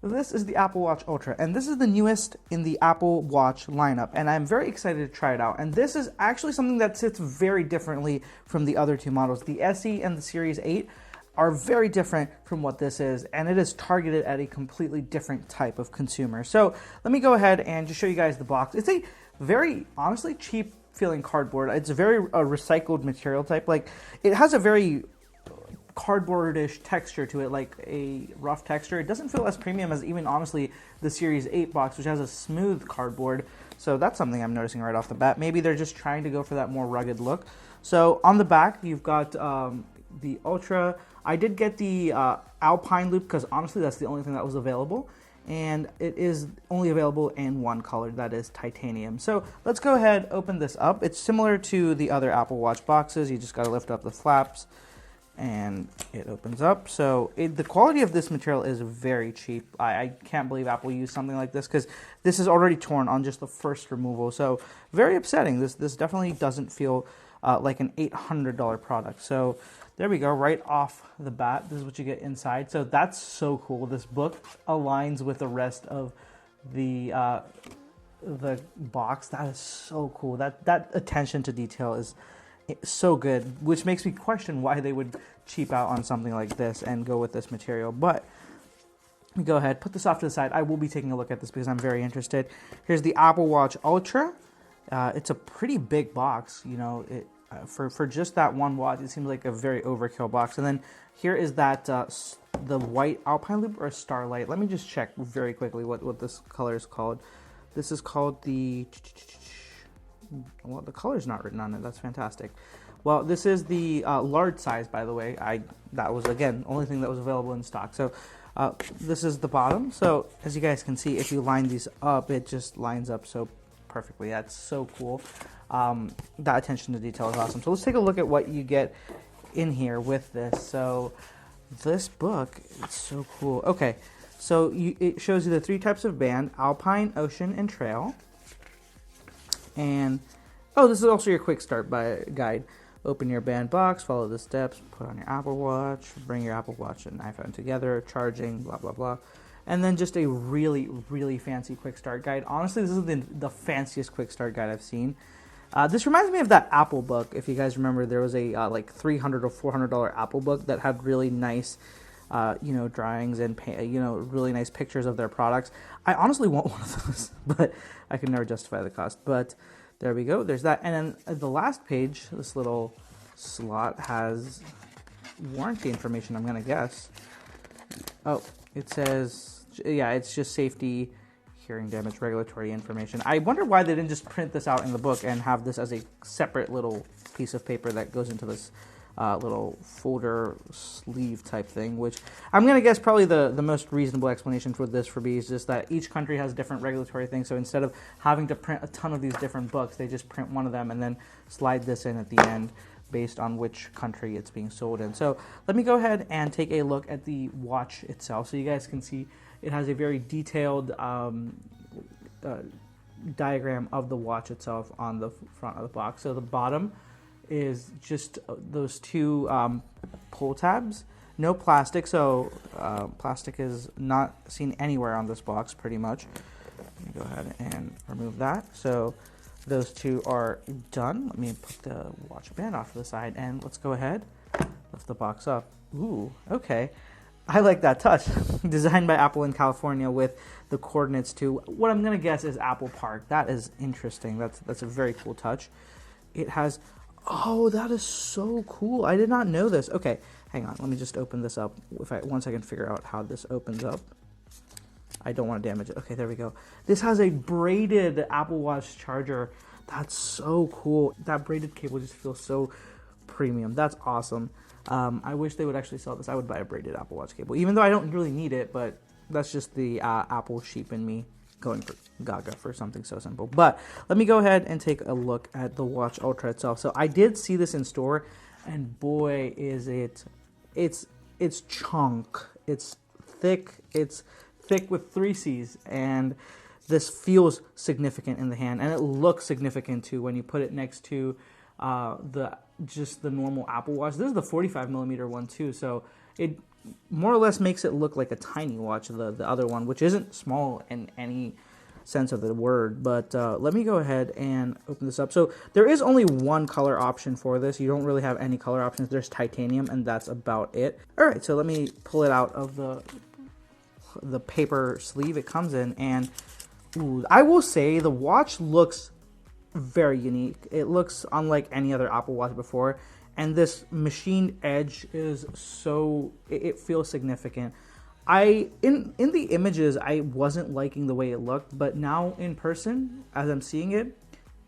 this is the Apple Watch Ultra, and this is the newest in the Apple Watch lineup, and I'm very excited to try it out. And this is actually something that sits very differently from the other two models. The SE and the Series 8 are very different from what this is, and it is targeted at a completely different type of consumer. So let me go ahead and just show you guys the box. It's a very, honestly, cheap feeling cardboard. It's a very recycled material type. Like, it has a very cardboardish texture to it, like a rough texture. It doesn't feel as premium as even, honestly, the Series 8 box, which has a smooth cardboard. So that's something I'm noticing right off the bat. Maybe they're just trying to go for that more rugged look. So on the back, you've got the Ultra. I did get the Alpine loop because, honestly, that's the only thing that was available. And it is only available in one color, that is titanium. So let's go ahead, open this up. It's similar to the other Apple Watch boxes. You just got to lift up the flaps and it opens up. So the quality of this material is very cheap. I can't believe Apple used something like this because this is already torn on just the first removal. So very upsetting. This definitely doesn't feel like an $800 product. So there we go, right off the bat. This is what you get inside. So that's so cool. This book aligns with the rest of the box. That is so cool. That attention to detail is so good, which makes me question why they would cheap out on something like this and go with this material. But let me go ahead, put this off to the side. I will be taking a look at this because I'm very interested. Here's the Apple Watch Ultra. It's a pretty big box, you know. For just that one watch, it seems like a very overkill box. And then here is that the white Alpine loop or Starlight. Let me just check very quickly what this color is called. This is called the... Well, the color's not written on it. That's fantastic. Well, this is the large size, by the way. That was, again, only thing that was available in stock. So this is the bottom. So as you guys can see, if you line these up, it just lines up so perfectly. That's so cool. That attention to detail is awesome. So let's take a look at what you get in here with this. So this book is so cool. Okay, so it shows you the 3 types of band: Alpine, Ocean, and Trail. And, oh, this is also your quick start guide. Open your band box, follow the steps, put on your Apple Watch, bring your Apple Watch and iPhone together, charging, blah, blah, blah. And then just a really, really fancy quick start guide. Honestly, this is the fanciest quick start guide I've seen. This reminds me of that Apple book. If you guys remember, there was a like $300 or $400 Apple book that had really nice, drawings and really nice pictures of their products. I honestly want one of those, but I can never justify the cost. But there we go. There's that. And then the last page, this little slot has warranty information, I'm going to guess. Oh, it says, yeah, it's just safety, hearing damage, regulatory information. I wonder why they didn't just print this out in the book and have this as a separate little piece of paper that goes into this little folder sleeve type thing, which I'm going to guess probably the most reasonable explanation for this for me is just that each country has different regulatory things. So instead of having to print a ton of these different books, they just print one of them and then slide this in at the end based on which country it's being sold in. So let me go ahead and take a look at the watch itself so you guys can see it has a very detailed diagram of the watch itself on the front of the box. So the bottom is just those 2 pull tabs. No plastic, so plastic is not seen anywhere on this box pretty much. Let me go ahead and remove that. So those 2 are done. Let me put the watch band off to the side and let's go ahead, lift the box up. Ooh, okay. I like that touch. Designed by Apple in California with the coordinates to what I'm going to guess is Apple Park. That is interesting. That's a very cool touch. It has... Oh, that is so cool. I did not know this. Okay, hang on. Let me just open this up. Once I can figure out how this opens up. I don't want to damage it. Okay, there we go. This has a braided Apple Watch charger. That's so cool. That braided cable just feels so premium. That's awesome. I wish they would actually sell this. I would buy a braided Apple Watch cable, even though I don't really need it, but that's just the Apple sheep in me going for gaga for something so simple. But let me go ahead and take a look at the Watch Ultra itself. So I did see this in store, and boy, is it's chunk. It's thick with 3 C's, and this feels significant in the hand, and it looks significant too when you put it next to the just the normal Apple Watch. This is the 45 millimeter one too, so it more or less makes it look like a tiny watch, the other one, which isn't small in any sense of the word. But let me go ahead and open this up. So there is only one color option for this. You don't really have any color options. There's titanium, and that's about it. All right, so let me pull it out of the paper sleeve it comes in, and ooh, I will say the watch looks very unique. It looks unlike any other Apple Watch before, and this machined edge is so, it feels significant. In the images, I wasn't liking the way it looked, but now in person, as I'm seeing it,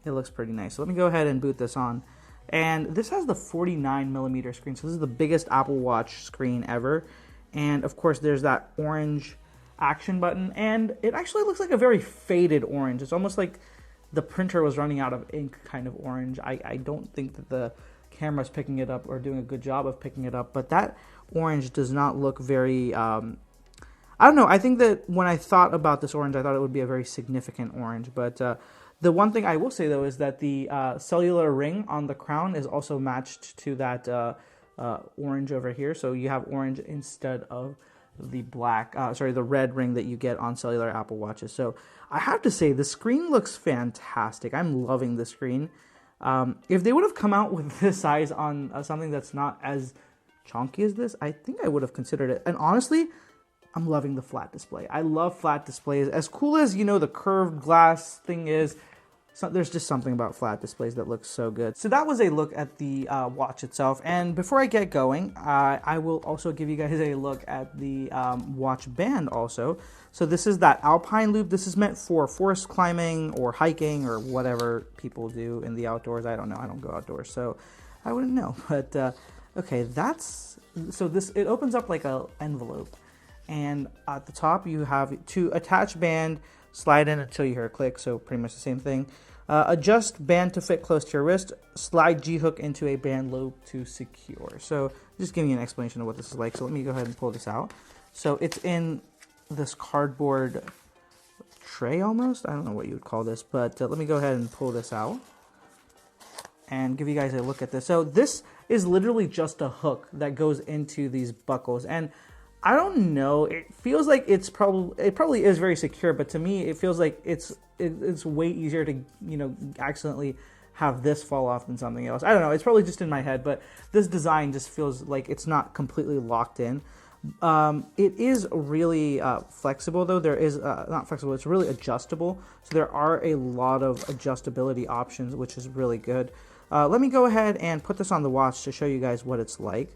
it looks pretty nice. So let me go ahead and boot this on. And this has the 49 millimeter screen, so this is the biggest Apple Watch screen ever. And of course, there's that orange action button, and it actually looks like a very faded orange. It's almost like the printer was running out of ink kind of orange. I don't think that the camera's picking it up or doing a good job of picking it up, but that orange does not look very, I don't know, I think that when I thought about this orange, I thought it would be a very significant orange, but the one thing I will say though is that the cellular ring on the crown is also matched to that orange over here, so you have orange instead of the black, the red ring that you get on cellular Apple Watches. So I have to say the screen looks fantastic. I'm loving the screen. If they would have come out with this size on something that's not as chunky as this, I think I would have considered it. And honestly, I'm loving the flat display. I love flat displays. As cool as, you know, the curved glass thing is, there's just something about flat displays that looks so good. So that was a look at the watch itself. And before I get going, I will also give you guys a look at the watch band also. So this is that Alpine loop. This is meant for forest climbing or hiking or whatever people do in the outdoors. I don't know. I don't go outdoors, so I wouldn't know. But okay, it opens up like an envelope. And at the top, you have to attach band, slide in until you hear a click, so pretty much the same thing. Adjust band to fit close to your wrist, slide G-hook into a band loop to secure. So just giving you an explanation of what this is like. So let me go ahead and pull this out. So it's in this cardboard tray almost. I don't know what you would call this, but let me go ahead and pull this out and give you guys a look at this. So this is literally just a hook that goes into these buckles, and I don't know, it feels like it probably is very secure, but to me it feels like it's way easier to, you know, accidentally have this fall off than something else. I don't know, it's probably just in my head, but this design just feels like it's not completely locked in. It is really flexible though. There is not flexible, it's really adjustable, so there are a lot of adjustability options, which is really good. Let me go ahead and put this on the watch to show you guys what it's like.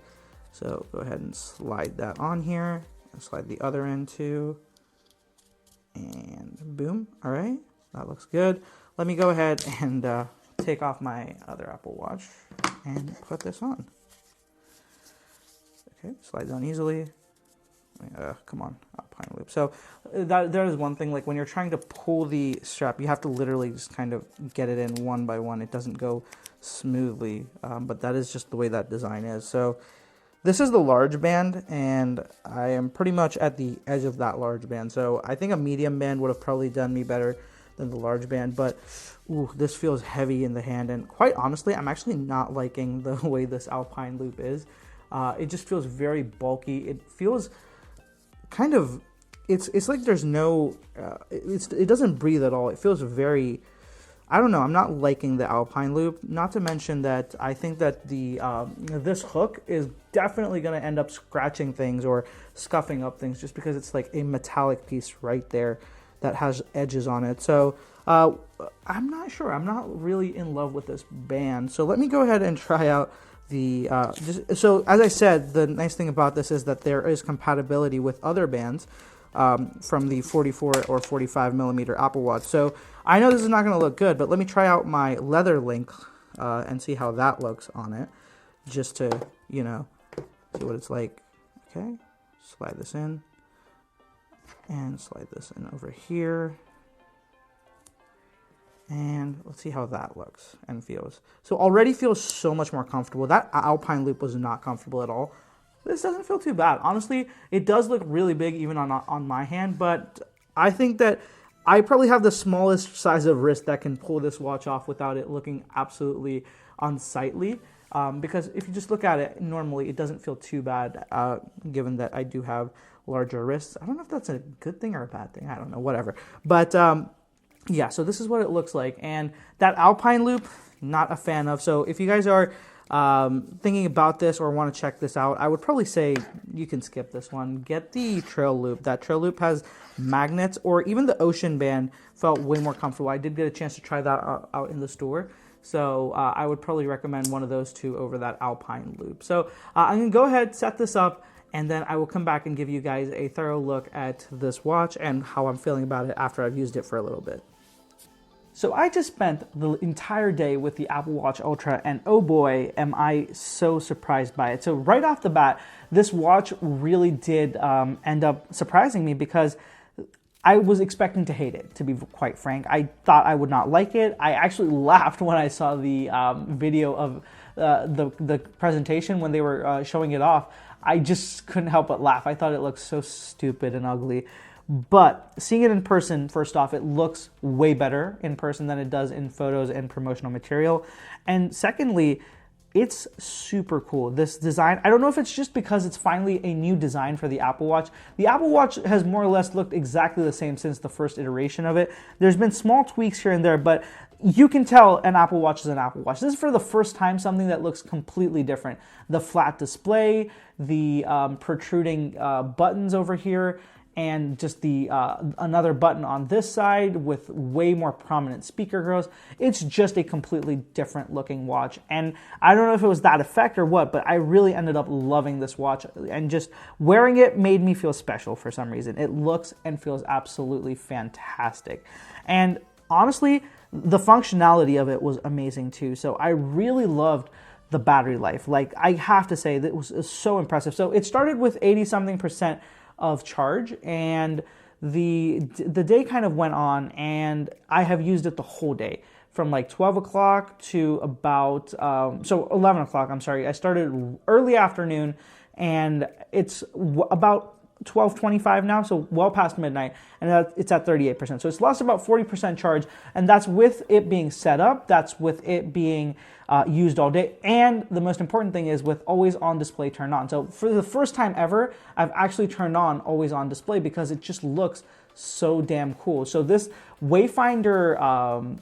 So go ahead and slide that on here, and slide the other end too, and boom. All right, that looks good. Let me go ahead and take off my other Apple Watch and put this on. Okay, slides on easily. Come on, Alpine loop. So there is one thing, like when you're trying to pull the strap, you have to literally just kind of get it in one by one. It doesn't go smoothly, but that is just the way that design is. So this is the large band, and I am pretty much at the edge of that large band. So I think a medium band would have probably done me better than the large band, but ooh, this feels heavy in the hand. And quite honestly, I'm actually not liking the way this Alpine loop is. It just feels very bulky. It feels kind of, it's like there's no, it doesn't breathe at all. It feels very, I don't know, I'm not liking the Alpine loop. Not to mention that I think that the this hook is definitely going to end up scratching things or scuffing up things, just because it's like a metallic piece right there that has edges on it. So I'm not sure. I'm not really in love with this band. So let me go ahead and try out the so as I said, the nice thing about this is that there is compatibility with other bands from the 44 or 45 millimeter Apple Watch. So I know this is not going to look good, but let me try out my leather link and see how that looks on it, just to, you know, see what it's like. Okay, slide this in and slide this in over here, and let's see how that looks and feels. So already feels so much more comfortable. That Alpine loop was not comfortable at all. This doesn't feel too bad. Honestly, it does look really big even on my hand, but I think that I probably have the smallest size of wrist that can pull this watch off without it looking absolutely unsightly. because if you just look at it normally, it doesn't feel too bad, given that I do have larger wrists. I don't know if that's a good thing or a bad thing. I don't know, whatever. But yeah, so this is what it looks like. And that Alpine loop, not a fan of. So if you guys are thinking about this or want to check this out, I would probably say you can skip this one. Get the trail loop. That trail loop has magnets, or even the Ocean Band felt way more comfortable. I did get a chance to try that out in the store. So I would probably recommend one of those two over that Alpine loop. So I'm going to go ahead, set this up, and then I will come back and give you guys a thorough look at this watch and how I'm feeling about it after I've used it for a little bit. So I just spent the entire day with the Apple Watch Ultra, and oh boy, am I so surprised by it. So right off the bat, this watch really did end up surprising me, because I was expecting to hate it, to be quite frank. I thought I would not like it. I actually laughed when I saw the video of the presentation when they were showing it off. I just couldn't help but laugh. I thought it looked so stupid and ugly. But seeing it in person, first off, it looks way better in person than it does in photos and promotional material. And secondly, it's super cool. This design, I don't know if it's just because it's finally a new design for the Apple Watch. The Apple Watch has more or less looked exactly the same since the first iteration of it. There's been small tweaks here and there, but you can tell an Apple Watch is an Apple Watch. This is for the first time something that looks completely different. The flat display, the protruding buttons over here, and just the another button on this side with way more prominent speaker grills. It's just a completely different looking watch. And I don't know if it was that effect or what, but I really ended up loving this watch, and just wearing it made me feel special for some reason. It looks and feels absolutely fantastic. And honestly, the functionality of it was amazing too. So I really loved the battery life. Like, I have to say, that it was so impressive. So it started with 80-something% of charge, and the day kind of went on, and I have used it the whole day from like 12 o'clock to about 11 o'clock. I'm sorry, I started early afternoon, and it's about 12:25 now, so well past midnight, and it's at 38%. So it's lost about 40% charge, and that's with it being set up, that's with it being used all day, and the most important thing is with always on display turned on. So for the first time ever, I've actually turned on always on display, because it just looks so damn cool. So this Wayfinder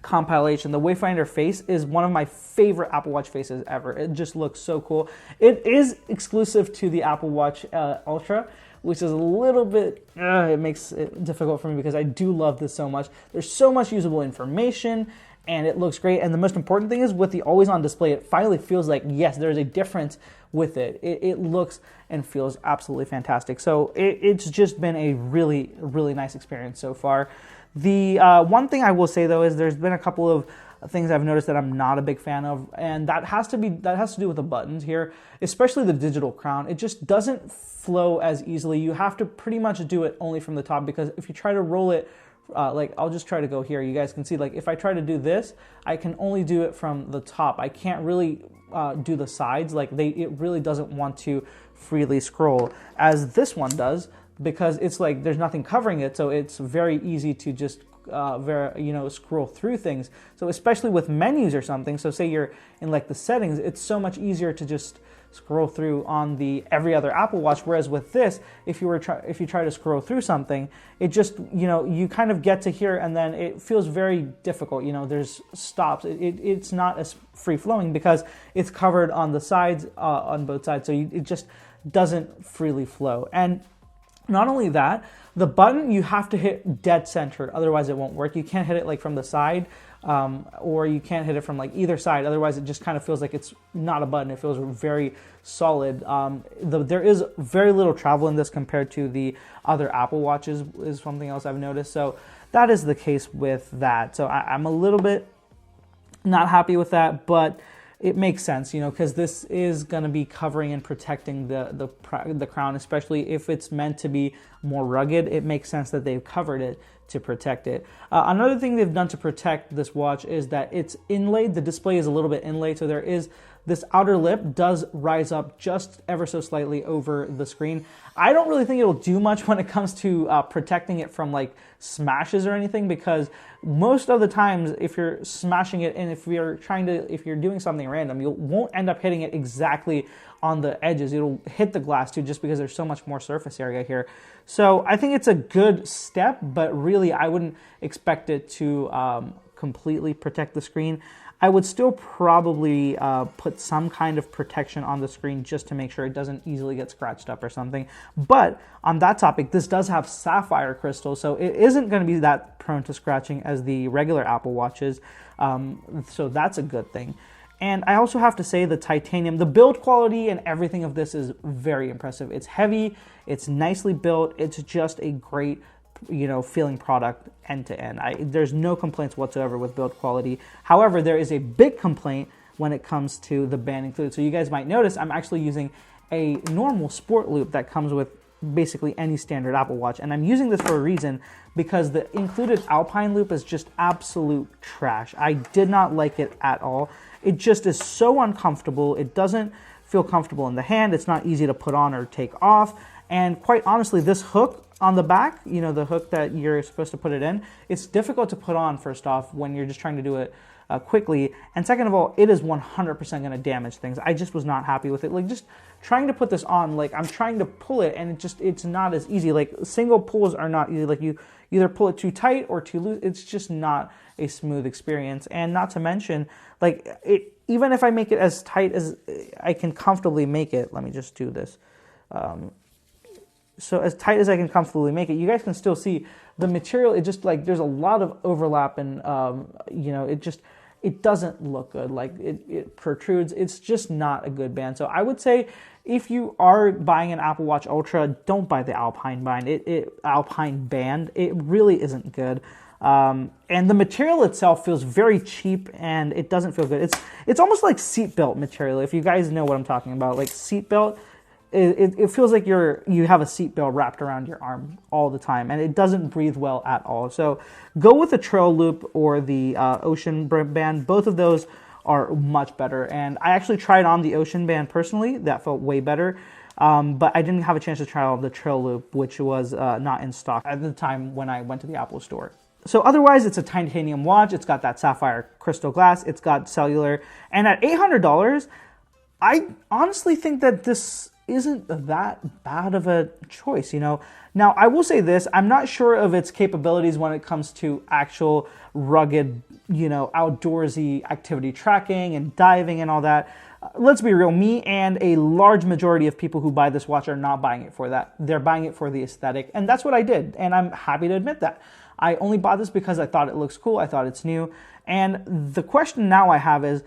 compilation, the Wayfinder face, is one of my favorite Apple Watch faces ever. It just looks so cool. It is exclusive to the Apple Watch Ultra, which is a little bit, it makes it difficult for me, because I do love this so much. There's so much usable information, and it looks great. And the most important thing is, with the always on display, it finally feels like, yes, there's a difference with it. It looks and feels absolutely fantastic. So it's just been a really, really nice experience so far. The one thing I will say though is there's been a couple of things I've noticed that I'm not a big fan of, and that has to do with the buttons here, especially the digital crown. It just doesn't flow as easily. You have to pretty much do it only from the top, because if you try to roll it, like I'll just try to go here. You guys can see, like if I try to do this, I can only do it from the top. I can't really do the sides. Like it really doesn't want to freely scroll as this one does, because it's like there's nothing covering it, so it's very easy to just scroll through things. So especially with menus or something, so say you're in like the settings, it's so much easier to just scroll through on the every other Apple Watch. Whereas with this, if you try to scroll through something, it just, you kind of get to here, and then it feels very difficult. There's stops. It's not as free flowing, because it's covered on the sides, on both sides, so it just doesn't freely flow. And not only that, the button you have to hit dead center, otherwise it won't work. You can't hit it like from the side, or you can't hit it from like either side, otherwise it just kind of feels like it's not a button. It feels very solid. There is very little travel in this compared to the other Apple Watches, is something else I've noticed. So that is the case with that. So I'm a little bit not happy with that, but it makes sense, because this is going to be covering and protecting the crown, especially if it's meant to be more rugged. It makes sense that they've covered it to protect it. Another thing they've done to protect this watch is that it's inlaid. The display is a little bit inlaid, so there is this outer lip does rise up just ever so slightly over the screen. I don't really think it'll do much when it comes to protecting it from like smashes or anything, because most of the times if you're smashing it and if you're doing something random, you won't end up hitting it exactly on the edges. It'll hit the glass too, just because there's so much more surface area here. So I think it's a good step, but really I wouldn't expect it to completely protect the screen. I would still probably put some kind of protection on the screen just to make sure it doesn't easily get scratched up or something. But on that topic, this does have sapphire crystal, so it isn't going to be that prone to scratching as the regular Apple Watches. So that's a good thing. And I also have to say the titanium, the build quality and everything of this is very impressive. It's heavy, it's nicely built, it's just a great, feeling product end to end. There's no complaints whatsoever with build quality. However, there is a big complaint when it comes to the band included. So you guys might notice I'm actually using a normal sport loop that comes with basically any standard Apple Watch. And I'm using this for a reason, because the included Alpine loop is just absolute trash. I did not like it at all. It just is so uncomfortable. It doesn't feel comfortable in the hand. It's not easy to put on or take off. And quite honestly, this hook on the back, the hook that you're supposed to put it in, it's difficult to put on, first off, when you're just trying to do it quickly. And second of all, it is 100% going to damage things. I just was not happy with it. Like, just trying to put this on, like, I'm trying to pull it and it's not as easy. Like, single pulls are not easy. Like, you either pull it too tight or too loose. It's just not a smooth experience. And not to mention, like, even if I make it as tight as I can comfortably make it, let me just do this. So as tight as I can comfortably make it, you guys can still see the material. It just, like, there's a lot of overlap, and it doesn't look good. Like, it protrudes. It's just not a good band. So I would say if you are buying an Apple Watch Ultra, don't buy the Alpine band. It really isn't good. And the material itself feels very cheap, and it doesn't feel good. It's almost like seatbelt material, if you guys know what I'm talking about. Like, seatbelt, it feels like you have a seatbelt wrapped around your arm all the time, and it doesn't breathe well at all. So go with the Trail Loop or the Ocean Band. Both of those are much better, and I actually tried on the Ocean Band personally. That felt way better. But I didn't have a chance to try out the Trail Loop, which was not in stock at the time when I went to the Apple store. So otherwise, it's a titanium watch. It's got that sapphire crystal glass. It's got cellular. And at $800, I honestly think that this isn't that bad of a choice, Now, I will say this. I'm not sure of its capabilities when it comes to actual rugged, outdoorsy activity tracking and diving and all that. Let's be real, me and a large majority of people who buy this watch are not buying it for that. They're buying it for the aesthetic, and that's what I did, and I'm happy to admit that. I only bought this because I thought it looks cool, I thought it's new, and the question now I have is,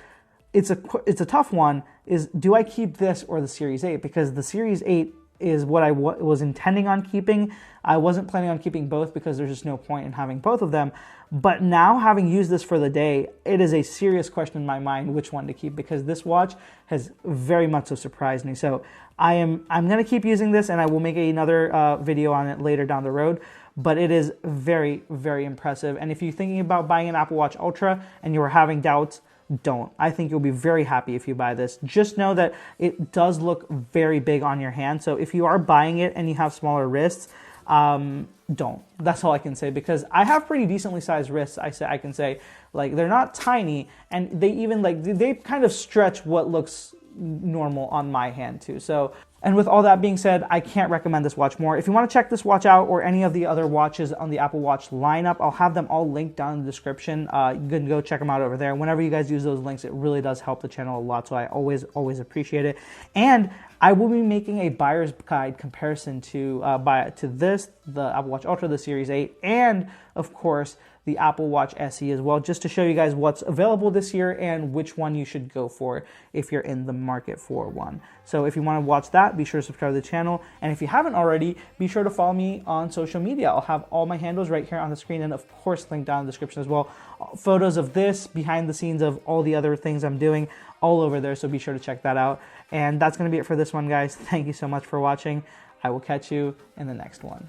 it's a tough one, is do I keep this or the Series 8? Because the Series 8 is what I was intending on keeping. I wasn't planning on keeping both because there's just no point in having both of them. But now, having used this for the day, it is a serious question in my mind which one to keep, because this watch has very much so surprised me. So I'm going to keep using this, and I will make another video on it later down the road. But it is very, very impressive. And if you're thinking about buying an Apple Watch Ultra and you are having doubts, don't. I think you'll be very happy if you buy this. Just know that it does look very big on your hand. So if you are buying it and you have smaller wrists, don't. That's all I can say, because I have pretty decently sized wrists. I can say, like, they're not tiny, and they even, like, they kind of stretch what looks normal on my hand too. So, and with all that being said, I can't recommend this watch more. If you want to check this watch out or any of the other watches on the Apple Watch lineup, I'll have them all linked down in the description. You can go check them out over there. Whenever you guys use those links, it really does help the channel a lot, so I always appreciate it. And I will be making a buyer's guide comparison to this, the Apple Watch Ultra, the Series 8, and of course the Apple Watch SE as well, just to show you guys what's available this year and which one you should go for if you're in the market for one. So if you want to watch that, be sure to subscribe to the channel. And if you haven't already, be sure to follow me on social media. I'll have all my handles right here on the screen, and of course linked down in the description as well. Photos of this, behind the scenes of all the other things I'm doing, all over there, so be sure to check that out. And that's going to be it for this one, guys. Thank you so much for watching. I will catch you in the next one.